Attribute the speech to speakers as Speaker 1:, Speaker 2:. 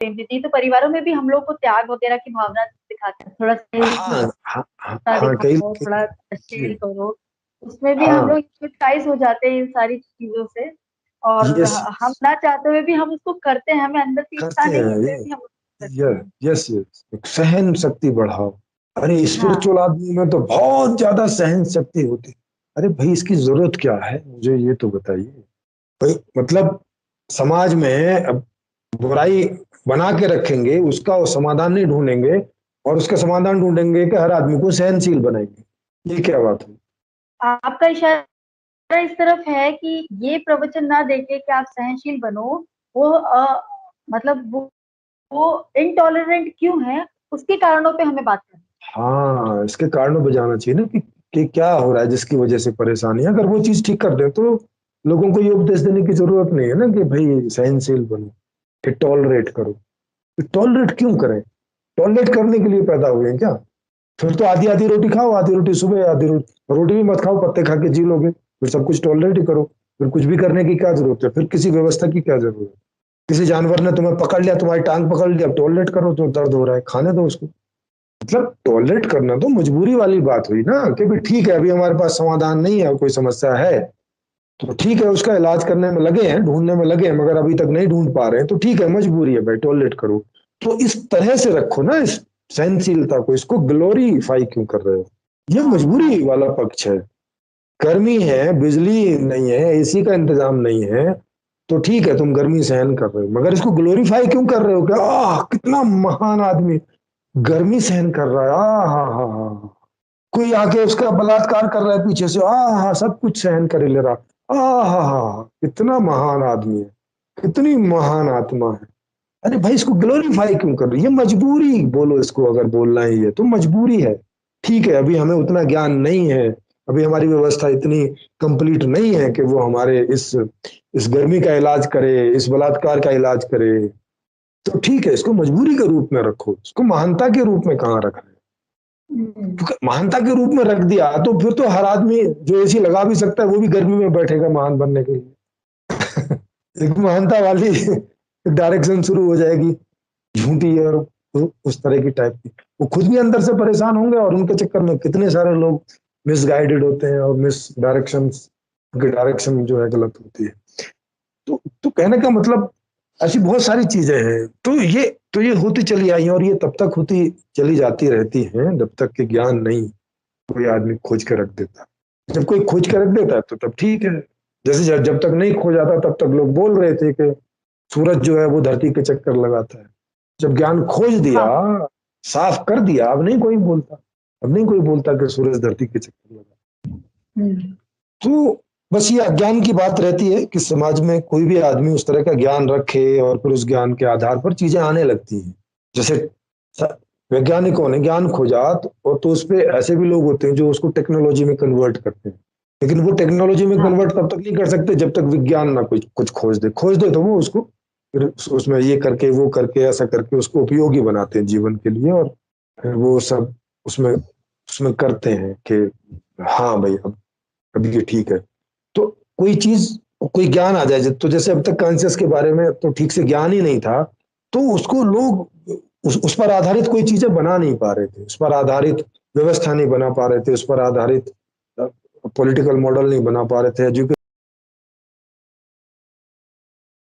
Speaker 1: नहीं तो परिवारों में भी हम लोग को त्याग वगैरह की भावना दिखाते हैं, थोड़ा
Speaker 2: हाँ हाँ हाँ
Speaker 1: सहिष्णुता
Speaker 2: हाँ, कई
Speaker 1: दिखाओ, थोड़ा
Speaker 2: जी,
Speaker 1: शील करो। उसमें भी हम
Speaker 2: हाँ,
Speaker 1: लोग हिप्नोटाइज हो जाते हैं इन सारी चीजों से। और
Speaker 2: यस,
Speaker 1: हम ना चाहते हुए भी हम उसको करते हैं, हमें अंदर से इच्छा
Speaker 2: करते
Speaker 1: नहीं है
Speaker 2: हैं
Speaker 1: फिर
Speaker 2: ये,
Speaker 1: भी हम उसको करते हैं।
Speaker 2: यस यस, सहन शक्ति बढ़ाओ। अरे
Speaker 1: हाँ
Speaker 2: स्पिरिचुअल आदमी में तो बहुत ज्यादा सहन शक्ति होती। अरे भाई इसकी जरूरत क्या है, मुझे ये तो बताइए। भाई मतलब समाज में अब बुराई बना के रखेंगे, उसका वो समाधान नहीं ढूंढेंगे, और उसका समाधान ढूंढेंगे कि हर आदमी को सहनशील बनाएंगे। ये क्या बात है?
Speaker 1: आपका इशारा इस तरफ है कि ये प्रवचन ना देके कि आप सहनशील बनो, वो मतलब वो इनटॉलरेंट क्यों है, उसके कारणों पे हमें बात करनी
Speaker 2: हाँ, इसके कारणों पे जाना चाहिए ना कि क्या हो रहा है जिसकी वजह से परेशानी है। अगर वो चीज ठीक कर दे तो लोगों को ये उपदेश देने की जरूरत नहीं है ना कि भाई सहनशील बनो, कि टॉलरेट करो। टॉलरेट क्यों करें? टॉलरेट करने के लिए पैदा हुए हैं क्या? फिर तो आधी आधी रोटी खाओ, आधी रोटी सुबह, आधी रोटी रोटी भी मत खाओ, पत्ते खा के जी लोगे, फिर सब कुछ टॉलरेट ही करो। फिर कुछ भी करने की क्या जरूरत है? फिर किसी व्यवस्था की क्या जरूरत है? किसी जानवर ने तुम्हें पकड़ लिया, तुम्हारी टांग पकड़ लिया, अब टॉलरेट करो, तो दर्द हो रहा है, खाने दो उसको। मतलब टॉलरेट करना तो मजबूरी वाली बात हुई ना, कि भी ठीक है अभी हमारे पास समाधान नहीं है, कोई समस्या है तो ठीक है, उसका इलाज करने में लगे हैं, ढूंढने में लगे हैं, मगर अभी तक नहीं ढूंढ पा रहे हैं तो ठीक है, मजबूरी है भाई, टॉलरेट करो। तो इस तरह से रखो ना इस सहनशीलता को, इसको ग्लोरीफाई क्यों कर रहे हो? ये
Speaker 1: हाँ हाँ।
Speaker 2: मजबूरी वाला पक्ष है। गर्मी है, बिजली नहीं है, एसी का इंतजाम नहीं है, तो ठीक है तुम गर्मी सहन कर रहे हो, मगर इसको ग्लोरीफाई क्यों कर रहे हो कि आह कितना महान आदमी गर्मी सहन कर रहा है, आ हा हा हा। कोई आके उसका बलात्कार कर रहा है पीछे से, आ हा, सब कुछ सहन कर ले रहा, आ हा हा, कितना महान आदमी है, कितनी महान आत्मा है। अरे भाई इसको ग्लोरीफाई क्यों कर रही है? ये मजबूरी बोलो इसको, अगर बोलना ही है तो मजबूरी है। ठीक है अभी हमें उतना ज्ञान नहीं है, अभी हमारी व्यवस्था इतनी कंप्लीट नहीं है कि वो हमारे इस गर्मी का इलाज करे, इस बलात्कार का इलाज करे। तो ठीक है, इसको मजबूरी के रूप में रखो, इसको महानता के रूप में कहाँ रख रहे हैं?
Speaker 1: हम्म।
Speaker 2: क्योंकि महानता के रूप में रख दिया तो फिर तो हर आदमी जो एसी लगा भी सकता है वो भी गर्मी में बैठेगा महान बनने के लिए। एक महानता वाली डायरेक्शन शुरू हो जाएगी, झूठी और उस तरह की टाइप की। वो खुद भी अंदर से परेशान होंगे और उनके चक्कर में कितने सारे लोग मिसगाइडेड होते हैं और मिस डायरेक्शन, उनकी डायरेक्शन जो है गलत होती है। तो कहने का मतलब ऐसी बहुत सारी चीजें हैं, तो ये होती चली आई हैं और ये तब तक होती चली जाती रहती हैं जब तक कि ज्ञान नहीं कोई आदमी खोज के रख देता। जब कोई खोज के रख देता है तो तब ठीक है। जैसे जब तक नहीं खोजा था तब तक लोग बोल रहे थे कि सूरज जो है वो धरती के चक्कर लगाता है। जब ज्ञान खोज दिया,
Speaker 1: हाँ।
Speaker 2: साफ कर दिया, अब नहीं कोई बोलता। अब नहीं कोई बोलता कि सूरज धरती के चक्कर लगाता
Speaker 1: हम्म।
Speaker 2: है। तो बस ये अज्ञान की बात रहती है कि समाज में कोई भी आदमी उस तरह का ज्ञान रखे और फिर उस ज्ञान के आधार पर चीजें आने लगती हैं। जैसे वैज्ञानिकों ने ज्ञान खोजा तो उस पे ऐसे भी लोग होते हैं जो उसको टेक्नोलॉजी में कन्वर्ट करते हैं। लेकिन वो टेक्नोलॉजी में
Speaker 1: हाँ
Speaker 2: कन्वर्ट तब तक नहीं कर सकते जब तक विज्ञान ना कुछ कुछ खोज दे तो वो उसको फिर उसमें ये करके वो करके ऐसा करके उसको उपयोगी बनाते हैं जीवन के लिए, और फिर वो सब उसमें उसमें करते हैं कि हाँ भाई अब ये ठीक है। तो कोई चीज, कोई ज्ञान आ जाए तो जैसे अब तक कॉन्शियस के बारे में तो ठीक से ज्ञान ही नहीं था, तो उसको लोग उस पर आधारित कोई चीजें बना नहीं पा रहे थे, उस पर आधारित व्यवस्था नहीं बना पा रहे थे, उस पर आधारित पॉलिटिकल मॉडल नहीं बना पा रहे थे,